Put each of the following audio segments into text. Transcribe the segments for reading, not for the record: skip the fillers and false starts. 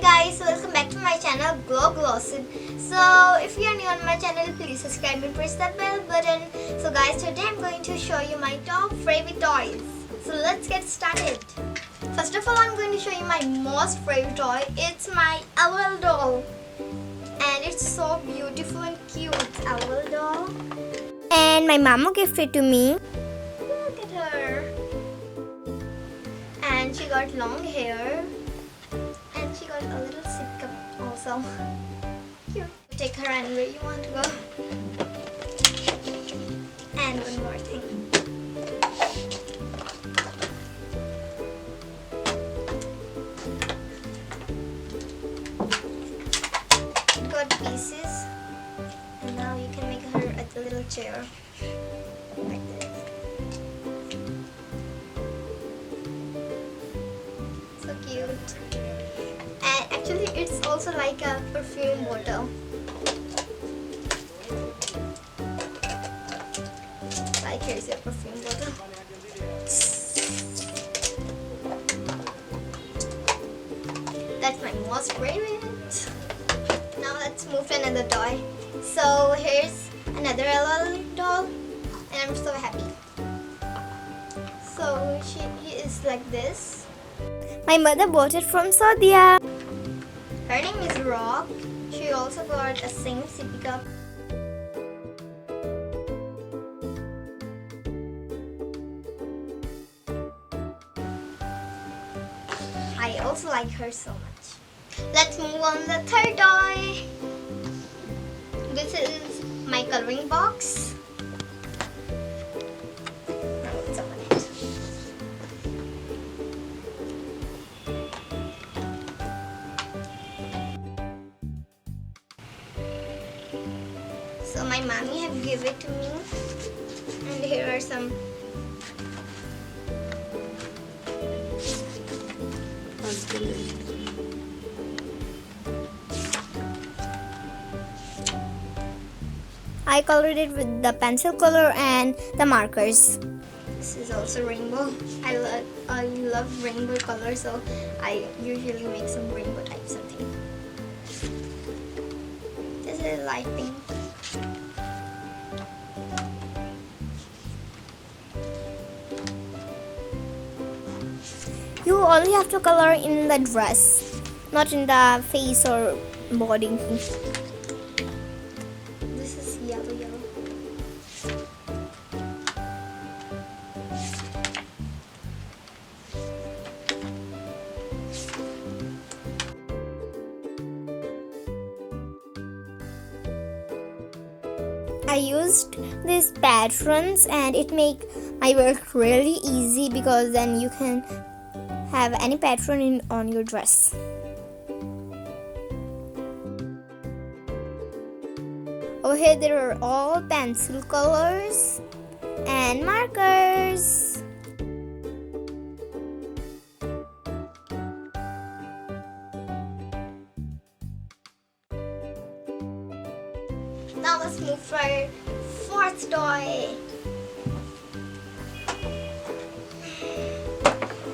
guys, welcome back to my channel Glossip. So if you are new on my channel, please subscribe and press that bell button. So guys, today I'm going to show you my top favorite toys. So let's get started. First of all, I'm going to show you my most favorite toy. It's my owl doll. And it's so beautiful and cute. Owl doll. And my mama gifted it to me. Look at her. And she got long hair. And she got a little sip cup also. Cute. Take her anywhere you want to go. And one more thing. It got pieces. And now you can make her a little chair. Like this. So cute. And actually it's also like a perfume bottle. Like here's your perfume bottle. That's my most favorite. Now let's move to another toy. So here's another LL doll and I'm so happy. So he is like this. My mother bought it from Saudia. Her name is Rock. She also got a same sippy cup. I also like her so much. Let's move on to the third toy. This is my coloring box. Now let's open it. So my mommy have given it to me, and here are some I colored it with the pencil color and the markers. This is also rainbow. I love rainbow color, so I usually make some rainbow type something. This is light pink. You only have to color in the dress, not in the face or body. This is yellow. I used these patterns and it make my work really easy because then you can have any pattern on your dress. Over here there are all pencil colors and markers. Now let's move for our fourth toy.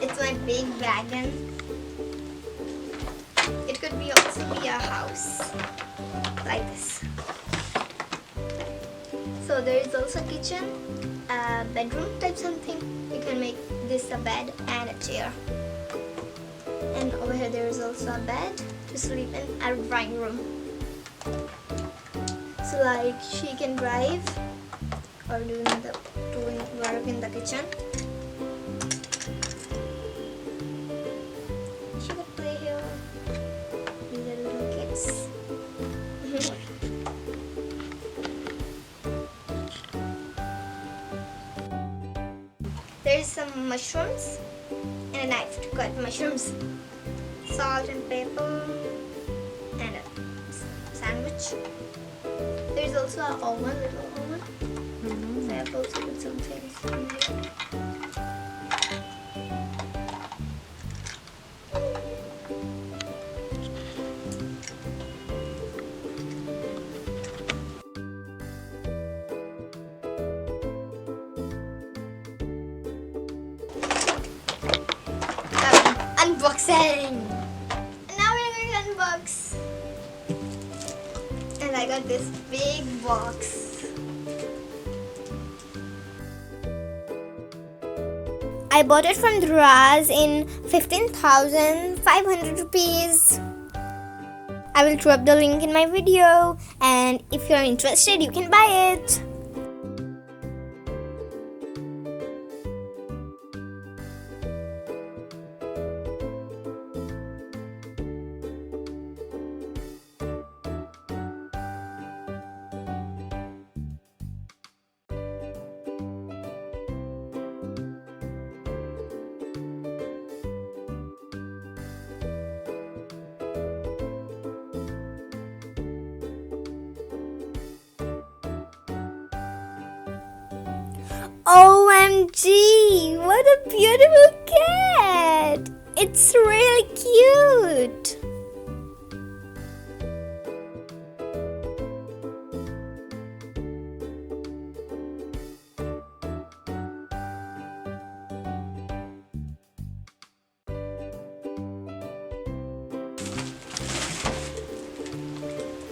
It's my big wagon. It could also be a house like this. So there is also a kitchen, a bedroom type something. You can make this a bed and a chair. And over here there is also a bed to sleep in, a drawing room. So like she can drive or doing work in the kitchen. She could play here with the little kids. There's some mushrooms and a knife to cut mushrooms, salt and pepper, and a sandwich. There's also an oven, little oven. So I have also put some things in there. Unboxing! And now we're going to $5. And I got this big box. I bought it from Daraz in 15,500 rupees. I will drop the link in my video, and if you're interested, you can buy it. OMG! What a beautiful cat! It's really cute!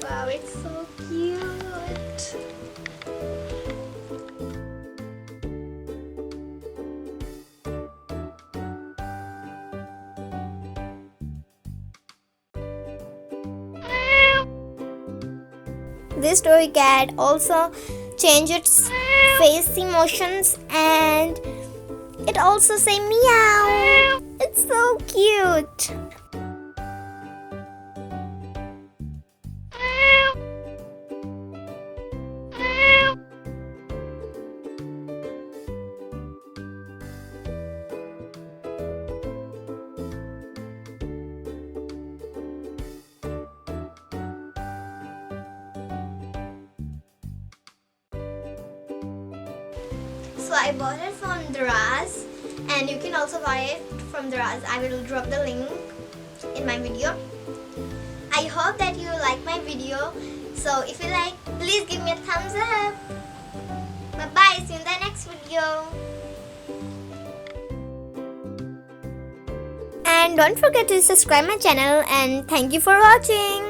Wow, it's so cute! This toy cat also changes its face emotions, and it also say meow. It's so cute. So I bought it from Daraz, and you can also buy it from Daraz. I will drop the link in my video. I hope that you like my video. So if you like, please give me a thumbs up. Bye bye, see you in the next video. And don't forget to subscribe my channel, and thank you for watching.